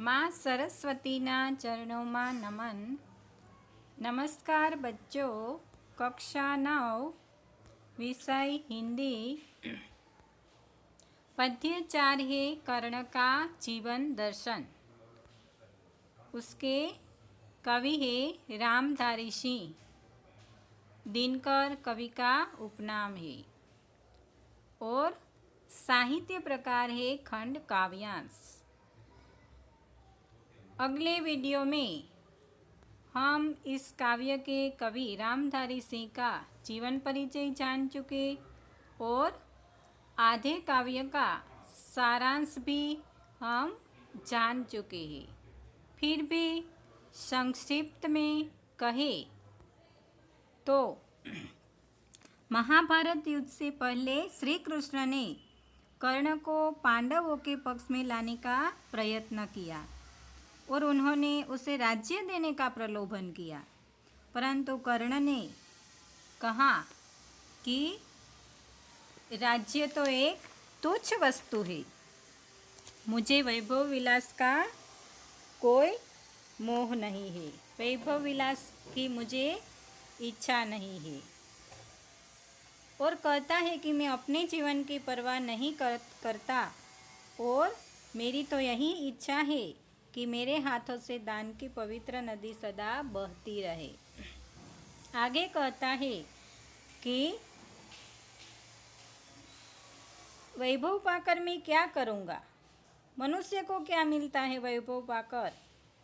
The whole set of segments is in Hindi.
माँ सरस्वतीना चरणों में नमन। नमस्कार बच्चों, कक्षा 9 विषय हिंदी। पद्य 4 है कर्ण का जीवन दर्शन। उसके कवि है रामधारी सिंह। दिनकर कवि का उपनाम है और साहित्य प्रकार है खंड काव्यांश। अगले वीडियो में हम इस काव्य के कवि रामधारी सिंह का जीवन परिचय जान चुके और आधे काव्य का सारांश भी हम जान चुके हैं। फिर भी संक्षिप्त में कहे तो महाभारत युद्ध से पहले श्री कृष्ण ने कर्ण को पांडवों के पक्ष में लाने का प्रयत्न किया और उन्होंने उसे राज्य देने का प्रलोभन किया, परंतु कर्ण ने कहा कि राज्य तो एक तुच्छ वस्तु है, मुझे वैभव विलास का कोई मोह नहीं है, वैभव विलास की मुझे इच्छा नहीं है। और कहता है कि मैं अपने जीवन की परवाह नहीं करता और मेरी तो यही इच्छा है कि मेरे हाथों से दान की पवित्र नदी सदा बहती रहे। आगे कहता है कि वैभव पाकर मैं क्या करूँगा, मनुष्य को क्या मिलता है वैभव पाकर,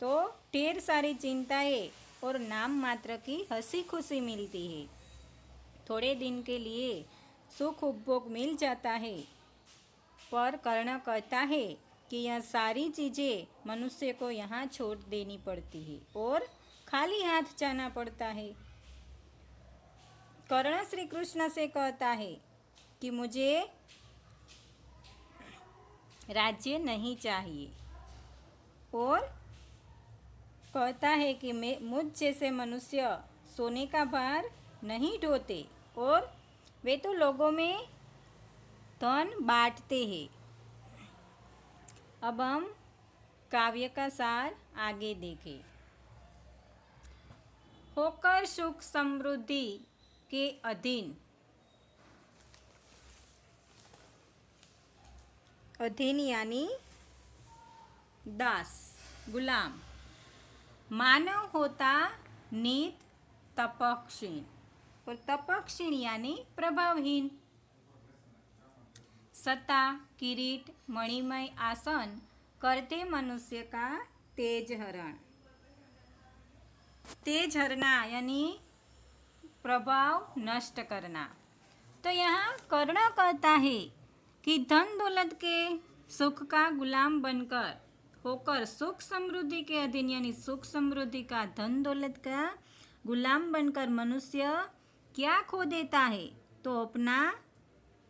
तो ढेर सारी चिंताएं और नाम मात्र की हंसी खुशी मिलती है। थोड़े दिन के लिए सुख उपभोग मिल जाता है, पर कर्ण कहता है कि यह सारी चीज़ें मनुष्य को यहाँ छोड़ देनी पड़ती है और खाली हाथ जाना पड़ता है। कर्ण श्री कृष्ण से कहता है कि मुझे राज्य नहीं चाहिए और कहता है कि मैं मुझ जैसे मनुष्य सोने का भार नहीं ढोते और वे तो लोगों में धन बांटते हैं। अब हम काव्य का सार आगे देखें। होकर सुख समृद्धि के अधीन, अधीन यानी दास, गुलाम, मानव होता नित तपक्षीण और तपक्षीण यानी प्रभावहीन। सत्ता, किरीट, मणिमय आसन करते मनुष्य का तेज हरण। तेज हरना यानी प्रभाव नष्ट करना। तो यहाँ कर्ण कहता है कि धन दौलत के सुख का गुलाम बनकर होकर सुख समृद्धि के अधीन यानी सुख समृद्धि का धन दौलत का गुलाम बनकर मनुष्य क्या खो देता है, तो अपना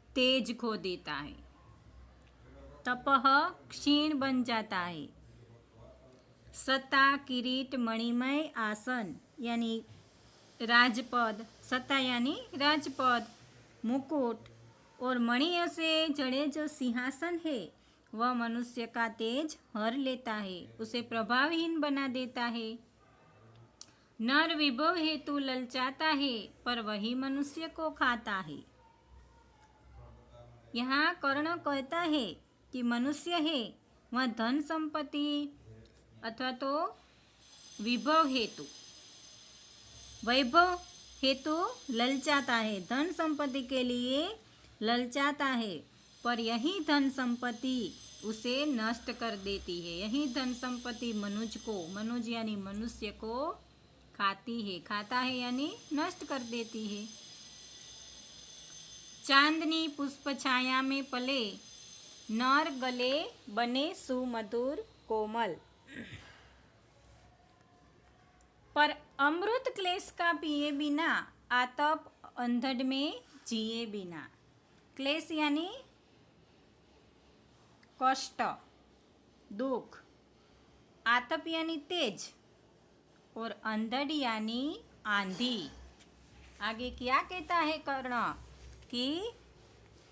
तेज खो देता है। तपह क्षीण बन जाता है। सत्ता, किरीट, मणिमय आसन यानी राजपद, सत्ता यानी राजपद, मुकुट और मणियों से जड़े जो सिंहासन है वह मनुष्य का तेज हर लेता है, उसे प्रभावहीन बना देता है। नर विभव हेतु ललचाता है पर वही मनुष्य को खाता है। यहाँ कर्ण कहता है कि मनुष्य है वह धन संपत्ति अथवा तो विभव हेतु, वैभव हेतु ललचाता है, धन संपत्ति के लिए ललचाता है, पर यही धन संपत्ति उसे नष्ट कर देती है। यही धन संपत्ति मनुज यानी मनुष्य को खाती है, खाता है यानी नष्ट कर देती है। चांदनी पुष्प छाया में पले, नर गले बने सुमधुर कोमल, पर अमृत क्लेश का पिए बिना, आतप अंधड़ में जिए बिना। क्लेश यानी कष्ट, दुख, आतप यानी तेज और अंधड़ यानी आंधी। आगे क्या कहता है कर्ण कि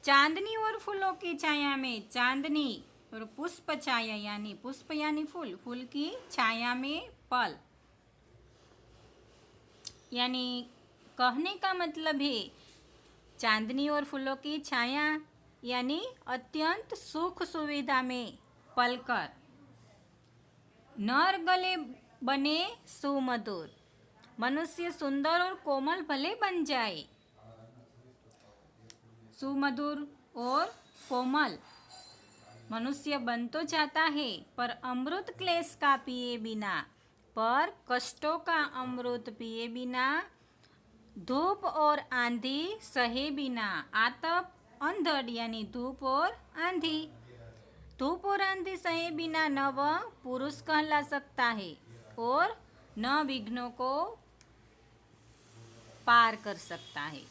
चांदनी और फूलों की छाया में, चांदनी और पुष्प छाया यानी पुष्प यानी फूल, फूल की छाया में पल, यानी कहने का मतलब है चांदनी और फूलों की छाया यानी अत्यंत सुख सुविधा में पलकर। नर गले बने सुमधुर, मनुष्य सुंदर और कोमल भले बन जाए, सुमधुर और कोमल मनुष्य बन तो जाता है, पर अमृत क्लेश का पिए बिना, पर कष्टों का अमृत पिए बिना, धूप और आंधी सहे बिना, आतप अंधड़ यानी धूप और आंधी, धूप और आंधी सहे बिना न वह पुरुष कहला सकता है और न विघ्नों को पार कर सकता है।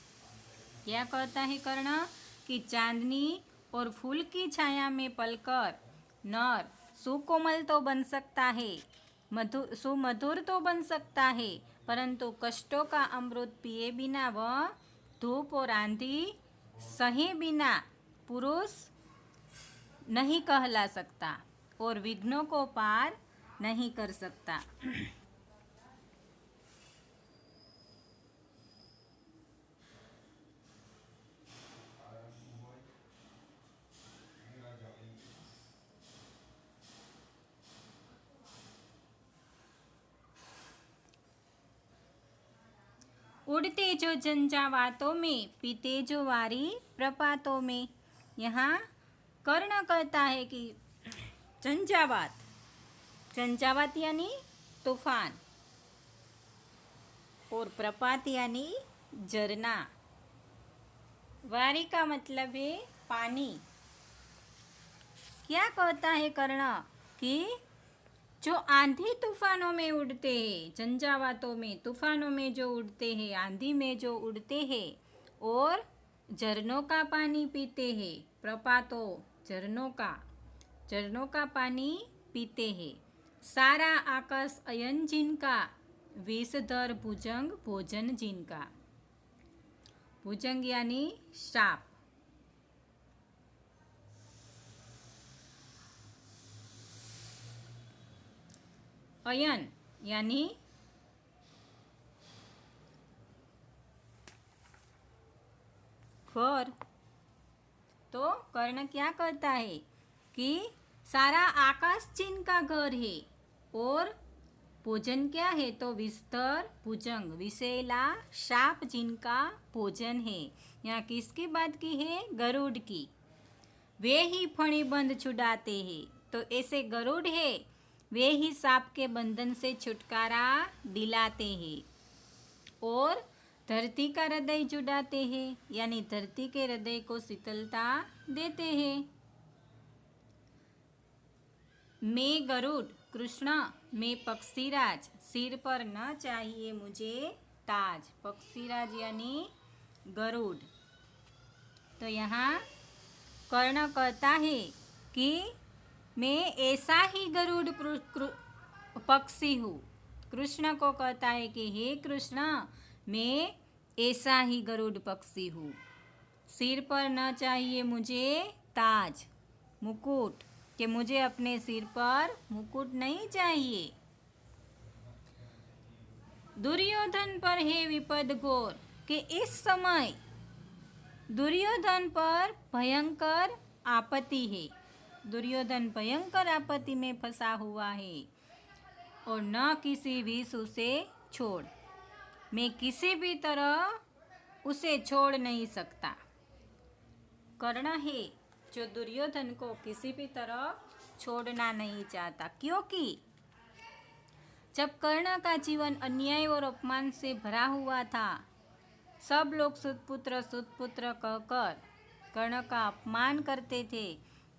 क्या कहता है कर्ण कि चांदनी और फूल की छाया में पलकर नर सुकोमल तो बन सकता है, सुमधुर तो बन सकता है, परंतु कष्टों का अमृत पिए बिना वह धूप और आंधी सहे बिना पुरुष नहीं कहला सकता और विघ्नों को पार नहीं कर सकता। उड़ते जो झंझावातों में, पीते जो वारी प्रपातों में। यहाँ कर्ण कहता है कि झंझावात, झंझावात यानी तूफान और प्रपात यानी झरना, वारी का मतलब है पानी। क्या कहता है कर्ण कि जो आंधी तूफानों में उड़ते हैं, झंझावातों में तूफानों में जो उड़ते हैं, आंधी में जो उड़ते हैं और झरनों का पानी पीते हैं, प्रपातों झरनों का पानी पीते हैं, सारा आकाश अयन जिनका, विषधर भुजंग भोजन जिनका, भुजंग यानी साप, अयन यानी घर। तो कर्ण क्या कहता है कि सारा आकाश जिनका घर है और भोजन क्या है तो विस्तर भुजंग विषैला साप जिनका भोजन है। यहाँ किसकी बात की है? गरुड़ की। वे ही फणी बंद छुड़ाते हैं, तो ऐसे गरुड़ है वे ही सांप के बंधन से छुटकारा दिलाते हैं और धरती का हृदय जुड़ाते हैं, यानी धरती के हृदय को शीतलता देते हैं। मैं गरुड़ कृष्ण, मैं पक्षीराज, सिर पर न चाहिए मुझे ताज। पक्षीराज यानी गरुड़। तो यहाँ कर्ण कहता है कि मैं ऐसा ही गरुड़ पक्षी हूँ। कृष्ण को कहता है कि हे कृष्ण, मैं ऐसा ही गरुड़ पक्षी हूँ। सिर पर न चाहिए मुझे ताज, मुकुट, कि मुझे अपने सिर पर मुकुट नहीं चाहिए। दुर्योधन पर है विपद घोर, कि इस समय दुर्योधन पर भयंकर आपत्ति है। दुर्योधन भयंकर आपत्ति में फंसा हुआ है और न किसी विष उसे छोड़, मैं किसी भी तरह उसे छोड़ नहीं सकता। कर्ण है जो दुर्योधन को किसी भी तरह छोड़ना नहीं चाहता, क्योंकि जब कर्ण का जीवन अन्याय और अपमान से भरा हुआ था, सब लोग सुतपुत्र कहकर कर्ण का अपमान करते थे,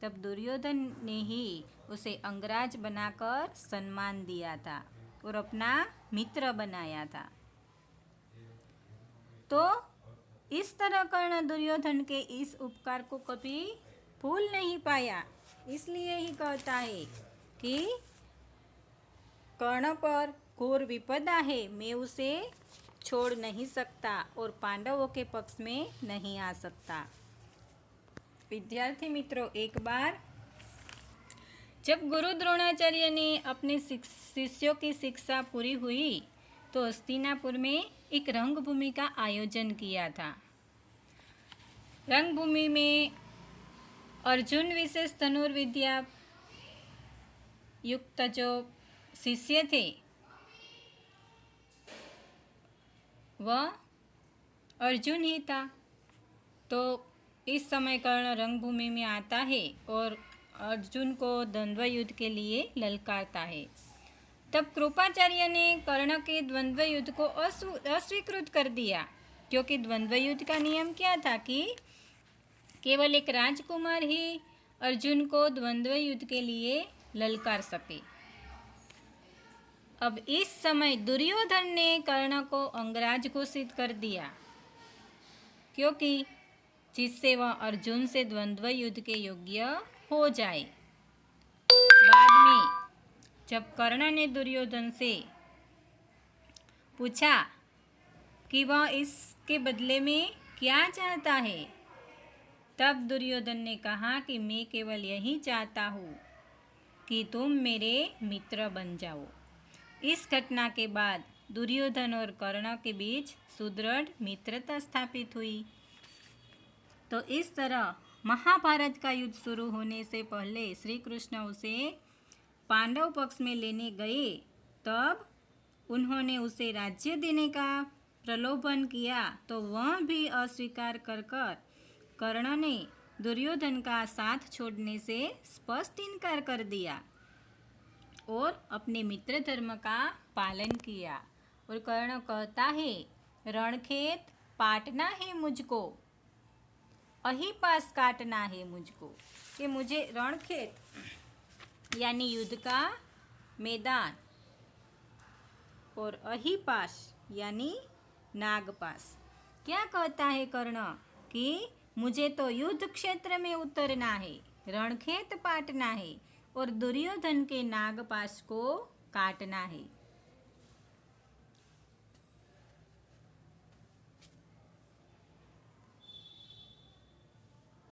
तब दुर्योधन ने ही उसे अंगराज बनाकर सम्मान दिया था और अपना मित्र बनाया था। तो इस तरह कर्ण दुर्योधन के इस उपकार को कभी भूल नहीं पाया, इसलिए ही कहता है कि कर्ण पर घोर विपदा है, मैं उसे छोड़ नहीं सकता और पांडवों के पक्ष में नहीं आ सकता। विद्यार्थी मित्रों, एक बार जब गुरु द्रोणाचार्य ने अपने शिष्यों की शिक्षा पूरी हुई तो हस्तिनापुर में एक रंगभूमि का आयोजन किया था। रंगभूमि में अर्जुन विशेष धनुर्विद्या युक्त जो शिष्य थे वह अर्जुन ही था। तो इस समय कर्ण रंगभूमि में आता है और अर्जुन को द्वंद्व युद्ध के लिए ललकारता है। तब कृपाचार्य ने कर्ण के द्वंद्व युद्ध को अस्वीकृत कर दिया, क्योंकि द्वंद्व युद्ध का नियम क्या था कि केवल एक राजकुमार ही अर्जुन को द्वंद्व युद्ध के लिए ललकार सके। अब इस समय दुर्योधन ने कर्ण को अंगराज घोषित कर दिया, क्योंकि जिससे वह अर्जुन से द्वंद्व युद्ध के योग्य हो जाए। बाद में जब कर्ण ने दुर्योधन से पूछा कि वह इसके बदले में क्या चाहता है, तब दुर्योधन ने कहा कि मैं केवल यही चाहता हूँ कि तुम मेरे मित्र बन जाओ। इस घटना के बाद दुर्योधन और कर्ण के बीच सुदृढ़ मित्रता स्थापित हुई। तो इस तरह महाभारत का युद्ध शुरू होने से पहले श्री कृष्ण उसे पांडव पक्ष में लेने गए। तब उन्होंने उसे राज्य देने का प्रलोभन किया, तो वह भी अस्वीकार कर कर्ण ने दुर्योधन का साथ छोड़ने से स्पष्ट इनकार कर दिया और अपने मित्र धर्म का पालन किया। और कर्ण कहता है, रणखेत पाटना है मुझको, अहिपास काटना है मुझको, कि मुझे रणखेत यानी युद्ध का मैदान और अहिपास यानी नागपास। क्या कहता है कर्ण कि मुझे तो युद्ध क्षेत्र में उतरना है, रणखेत पाटना है और दुर्योधन के नागपास को काटना है।